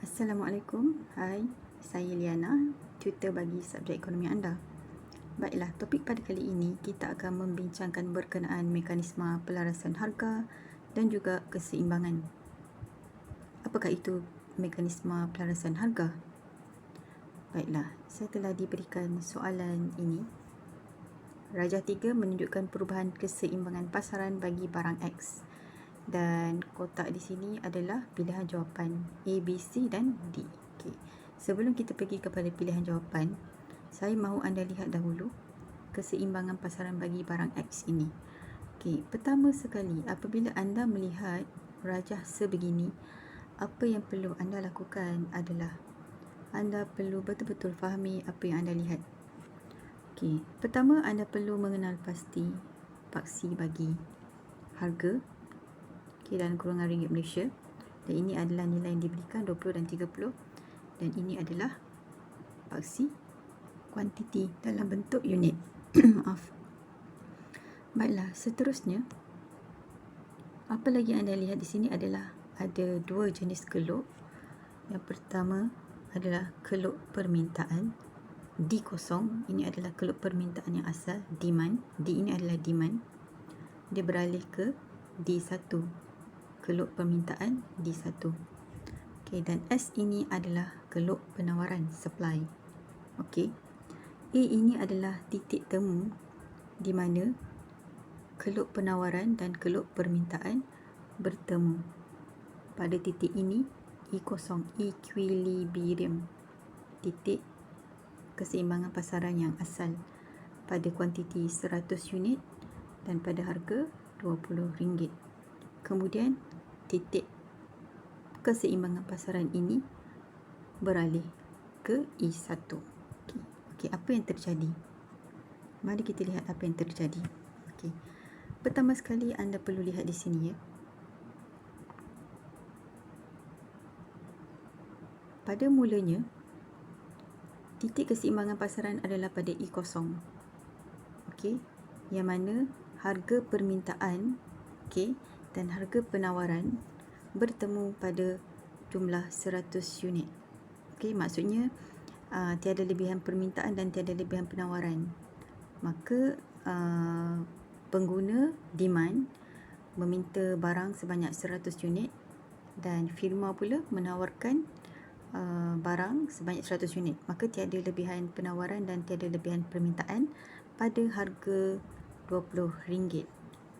Assalamualaikum. Hai, saya Liana, tutor bagi subjek ekonomi anda. Baiklah, topik pada kali ini kita akan membincangkan berkenaan mekanisme pelarasan harga dan juga keseimbangan. Apakah itu mekanisme pelarasan harga? Baiklah, saya telah diberikan soalan ini. Rajah 3 menunjukkan perubahan keseimbangan pasaran bagi barang X. Dan kotak di sini adalah pilihan jawapan A, B, C dan D. Okay. Sebelum kita pergi kepada pilihan jawapan, saya mahu anda lihat dahulu keseimbangan pasaran bagi barang X ini. Okay. Pertama sekali, apabila anda melihat rajah sebegini, apa yang perlu anda lakukan adalah anda perlu betul-betul fahami apa yang anda lihat. Okay. Pertama, anda perlu mengenal pasti paksi bagi harga dalam kurungan ringgit Malaysia, dan ini adalah nilai yang diberikan 20 dan 30, dan ini adalah paksi kuantiti dalam bentuk unit. Maaf. Baiklah, seterusnya apa lagi anda lihat di sini adalah ada dua jenis keluk. Yang pertama adalah keluk permintaan D0, ini adalah keluk permintaan yang asal, demand. D ini adalah demand, dia beralih ke D1, keluk permintaan D1. Okey, dan S ini adalah keluk penawaran, supply. Okey. A ini adalah titik temu di mana keluk penawaran dan keluk permintaan bertemu. Pada titik ini E0, equilibrium, titik keseimbangan pasaran yang asal pada kuantiti 100 unit dan pada harga RM20. Kemudian titik keseimbangan pasaran ini beralih ke E1. Okey, apa yang terjadi? Mari kita lihat apa yang terjadi. Okey. Pertama sekali anda perlu lihat di sini ya. Pada mulanya titik keseimbangan pasaran adalah pada E0. Okey, yang mana harga permintaan, okey, dan harga penawaran bertemu pada jumlah 100 unit. Okey, maksudnya tiada lebihan permintaan dan tiada lebihan penawaran. Maka pengguna demand meminta barang sebanyak 100 unit dan firma pula menawarkan barang sebanyak 100 unit. Maka tiada lebihan penawaran dan tiada lebihan permintaan pada harga RM20.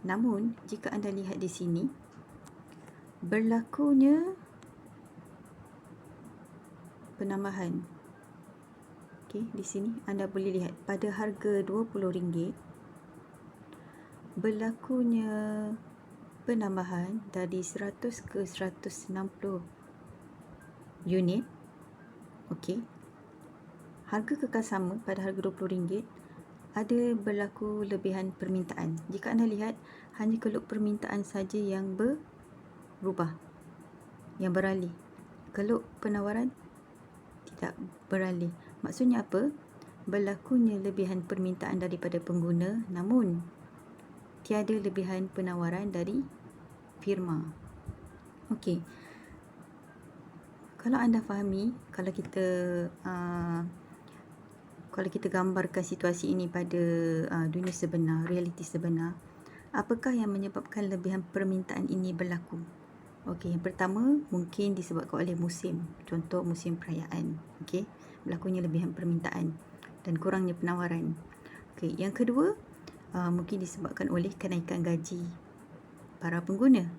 Namun, jika anda lihat di sini, berlakunya penambahan. Okey, di sini anda boleh lihat pada harga RM20 berlakunya penambahan dari 100 ke 160 unit. Okey. Harga kekal sama pada harga RM20, ada berlaku lebihan permintaan. Jika anda lihat, hanya keluk permintaan saja yang berubah, yang beralih. Keluk penawaran tidak beralih. Maksudnya apa? Berlakunya lebihan permintaan daripada pengguna, namun tiada lebihan penawaran dari firma. Okey. Kalau anda fahami, kalau kita gambarkan situasi ini pada dunia sebenar, realiti sebenar, apakah yang menyebabkan lebihan permintaan ini berlaku? Okey, yang pertama mungkin disebabkan oleh musim, contoh musim perayaan. Okey, berlakunya lebihan permintaan dan kurangnya penawaran. Okey, yang kedua mungkin disebabkan oleh kenaikan gaji para pengguna.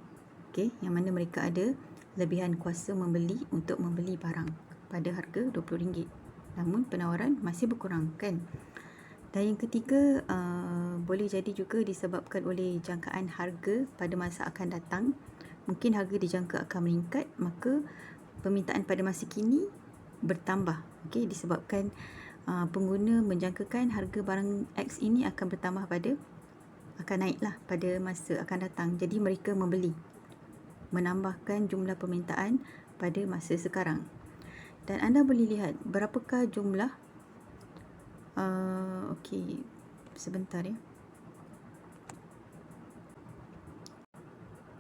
Okey, yang mana mereka ada lebihan kuasa membeli untuk membeli barang pada harga RM20. Namun penawaran masih berkurang, kan? Dan yang ketiga, boleh jadi juga disebabkan oleh jangkaan harga pada masa akan datang. Mungkin harga dijangka akan meningkat, maka permintaan pada masa kini bertambah. Okey, disebabkan pengguna menjangkakan harga barang X ini akan bertambah akan naiklah pada masa akan datang. Jadi mereka membeli, menambahkan jumlah permintaan pada masa sekarang. Dan anda boleh lihat berapakah jumlah sebentar ya.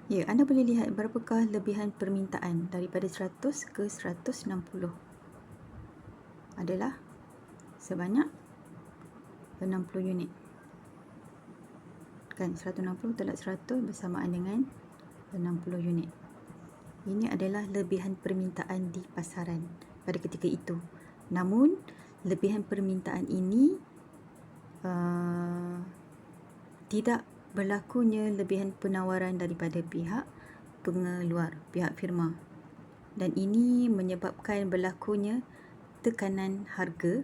Ya, anda boleh lihat berapakah lebihan permintaan daripada 100 ke 160. Adalah sebanyak 60 unit. Kan 160 tolak 100 bersamaan dengan 60 unit. Ini adalah lebihan permintaan di pasaran pada ketika itu. Namun, lebihan permintaan ini tidak berlakunya lebihan penawaran daripada pihak pengeluar, pihak firma. Dan ini menyebabkan berlakunya tekanan harga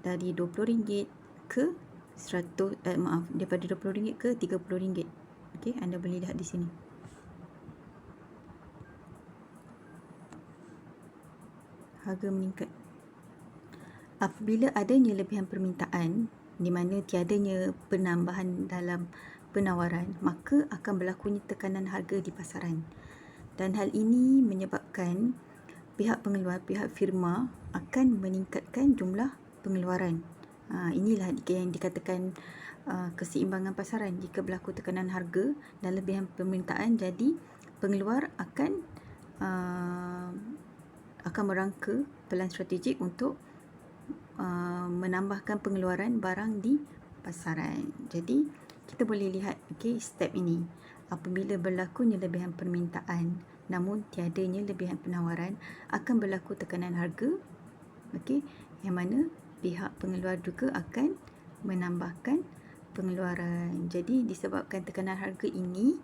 dari RM20 ke 100 daripada RM20 ke RM30. Okey, anda boleh lihat di sini. Harga meningkat. Apabila adanya lebihan permintaan di mana tiadanya penambahan dalam penawaran, maka akan berlakunya tekanan harga di pasaran. Dan hal ini menyebabkan pihak pengeluar, pihak firma akan meningkatkan jumlah pengeluaran. Inilah yang dikatakan keseimbangan pasaran. Jika berlaku tekanan harga dan lebihan permintaan, jadi pengeluar akan merangka pelan strategik untuk menambahkan pengeluaran barang di pasaran. Jadi kita boleh lihat step ini. Apabila berlakunya lebihan permintaan namun tiadanya lebihan penawaran, akan berlaku tekanan harga, yang mana pihak pengeluar juga akan menambahkan pengeluaran. Jadi disebabkan tekanan harga ini,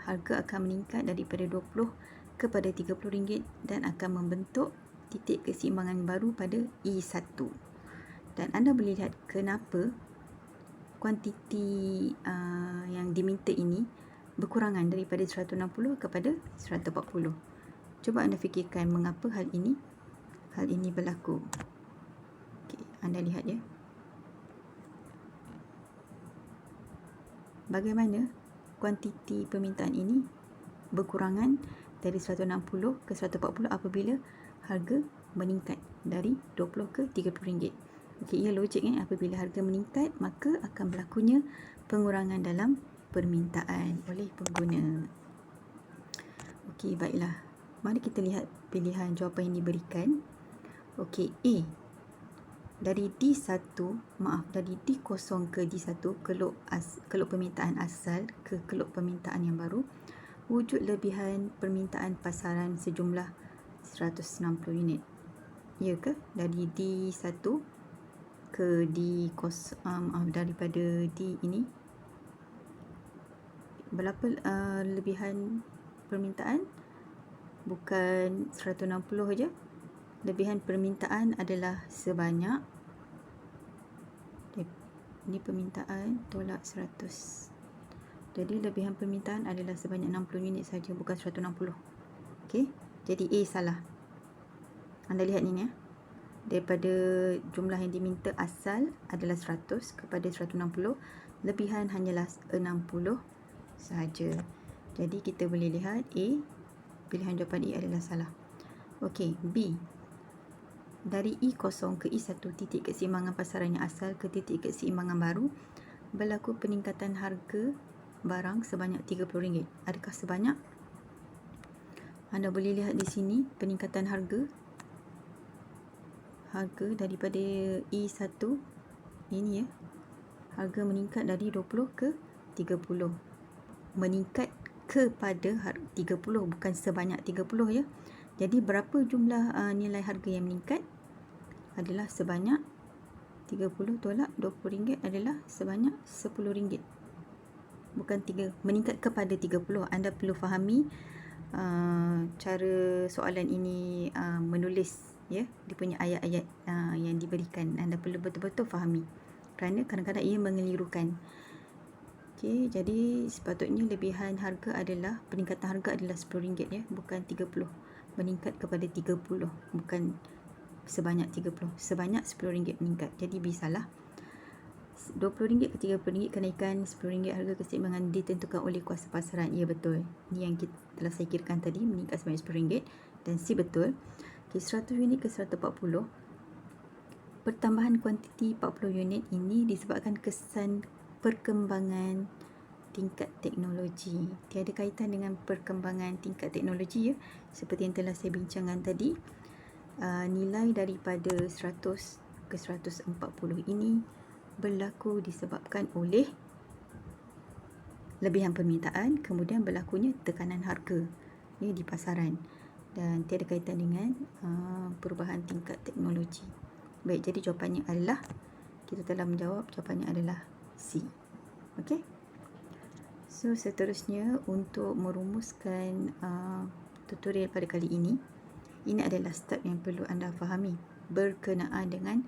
harga akan meningkat daripada 20 kepada RM30 dan akan membentuk titik keseimbangan baru pada E1. Dan anda boleh lihat kenapa kuantiti yang diminta ini berkurangan daripada 160 kepada 140. Cuba anda fikirkan mengapa hal ini berlaku. Anda lihat ya. Bagaimana kuantiti permintaan ini berkurangan dari 160 ke 140 apabila harga meningkat dari 20 ke RM30. Ia logik apabila harga meningkat maka akan berlakunya pengurangan dalam permintaan oleh pengguna. Baiklah. Mari kita lihat pilihan jawapan yang diberikan. A. Dari dari D0 ke D1 keluk permintaan asal ke keluk permintaan yang baru, wujud lebihan permintaan pasaran sejumlah 160 unit. Ya ke? Dari D1 ke D0, daripada D ini berapa lebihan permintaan? Bukan 160 saja. Lebihan permintaan adalah sebanyak, ini permintaan tolak 100. Jadi lebihan permintaan adalah sebanyak 60 unit saja, bukan 160. Jadi A salah. Anda lihat ni ya. Daripada jumlah yang diminta asal adalah 100 kepada 160, lebihan hanyalah 60 sahaja. Jadi kita boleh lihat A, pilihan jawapan A adalah salah. B. Dari E0 ke E1 titik keseimbangan pasaran yang asal ke titik keseimbangan baru, berlaku peningkatan harga barang sebanyak RM30. Adakah sebanyak? Anda boleh lihat di sini peningkatan harga daripada E1 ini ya. Harga meningkat dari 20 ke 30. Meningkat kepada 30, bukan sebanyak 30 ya. Jadi berapa jumlah nilai harga yang meningkat? Adalah sebanyak 30 tolak RM20 adalah sebanyak RM10. Bukan 3, meningkat kepada 30. Anda perlu fahami cara soalan ini menulis ya, dia punya ayat-ayat yang diberikan. Anda perlu betul-betul fahami kerana kadang-kadang ia mengelirukan. Jadi sepatutnya lebihan harga adalah, peningkatan harga adalah RM10 ya, bukan 30. Meningkat kepada 30, bukan sebanyak 30. Sebanyak RM10 meningkat. Jadi B salah. RM20 ke RM30 kenaikan RM10 harga keseimbangan ditentukan oleh kuasa pasaran. Ya, betul. Ini yang telah saya kirakan tadi, meningkat sebanyak RM10. Dan C betul. 100 unit ke 140. Pertambahan kuantiti 40 unit ini disebabkan kesan perkembangan tingkat teknologi. Tiada kaitan dengan perkembangan tingkat teknologi ya. Seperti yang telah saya bincangkan tadi, nilai daripada 100 ke 140 ini berlaku disebabkan oleh lebihan permintaan, kemudian berlakunya tekanan harga ya, di pasaran, dan tiada kaitan dengan perubahan tingkat teknologi. Baik, jadi jawapannya adalah, kita telah menjawab, jawapannya adalah C. Okey. So seterusnya, untuk merumuskan tutorial pada kali ini adalah step yang perlu anda fahami berkenaan dengan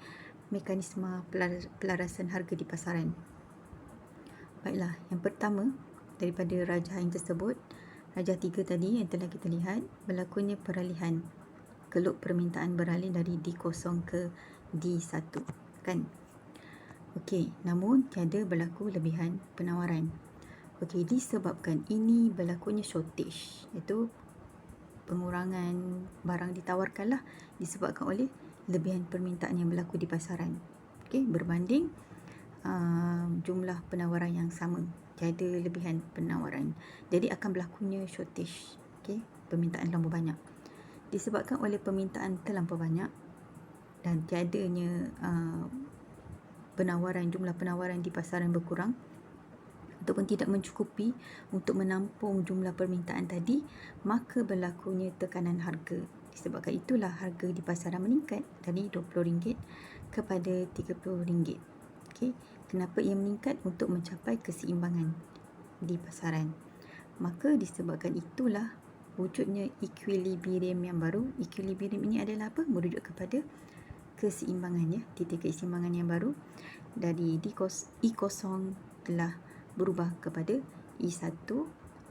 mekanisme pelarasan harga di pasaran. Baiklah, yang pertama daripada rajah yang tersebut, rajah 3 tadi yang telah kita lihat, berlakunya peralihan. Keluk permintaan beralih dari D0 ke D1, kan? Okey, namun tiada berlaku lebihan penawaran. Okey, disebabkan ini berlakunya shortage, iaitu pengurangan barang ditawarkanlah, disebabkan oleh lebihan permintaan yang berlaku di pasaran. Okey, berbanding jumlah penawaran yang sama, tiada lebihan penawaran. Jadi akan berlakunya shortage. Okey, permintaan terlampau banyak. Disebabkan oleh permintaan terlampau banyak dan tiadanya jumlah penawaran di pasaran berkurang ataupun tidak mencukupi untuk menampung jumlah permintaan tadi, maka berlakunya tekanan harga. Disebabkan itulah harga di pasaran meningkat dari RM20 kepada RM30. Okey, kenapa ia meningkat? Untuk mencapai keseimbangan di pasaran. Maka disebabkan itulah wujudnya equilibrium yang baru. Equilibrium ini adalah apa? Merujuk kepada keseimbangan ya, titik keseimbangan yang baru. Dari E0 telah berubah kepada E1,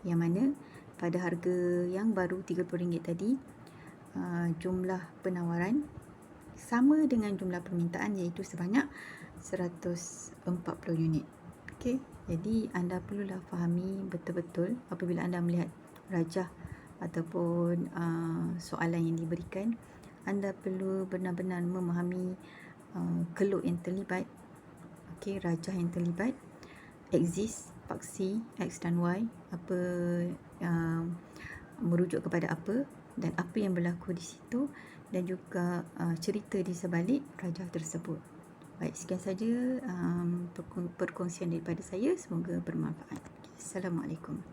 yang mana pada harga yang baru RM30 tadi, jumlah penawaran sama dengan jumlah permintaan, iaitu sebanyak 140 unit. Okey, jadi anda perlulah fahami betul-betul apabila anda melihat rajah ataupun soalan yang diberikan, anda perlu benar-benar memahami keluk yang terlibat. Okey, rajah yang terlibat, exist, paksi, X dan Y, apa merujuk kepada apa dan apa yang berlaku di situ, dan juga cerita di sebalik rajah tersebut. Baik, sekian saja perkongsian daripada saya. Semoga bermanfaat. Assalamualaikum.